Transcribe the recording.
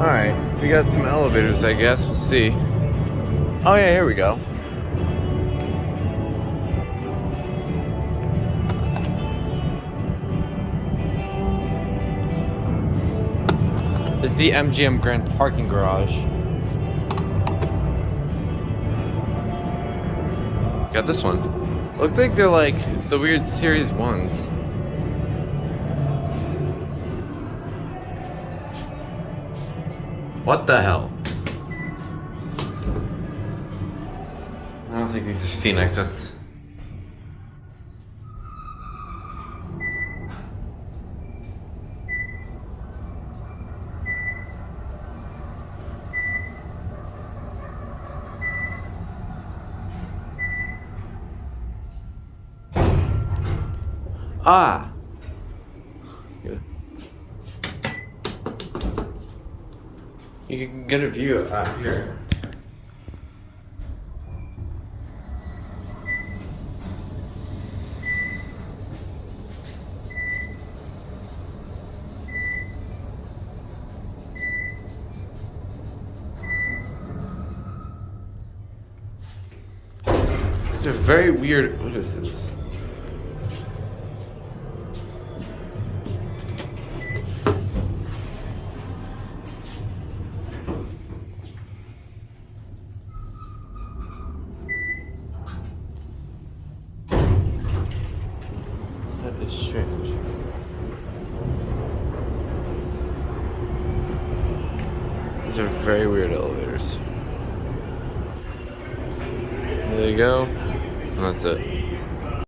Alright, we got some elevators, I guess. We'll see. Oh, yeah, here we go. This is the MGM Grand Parking Garage. Got this one. Look like they're like the weird Series 1s. What the hell? I don't think these are Scenic. Ah! You can get a view out here. These are very weird Otises. That is strange. These are very weird elevators. There you go. And that's it.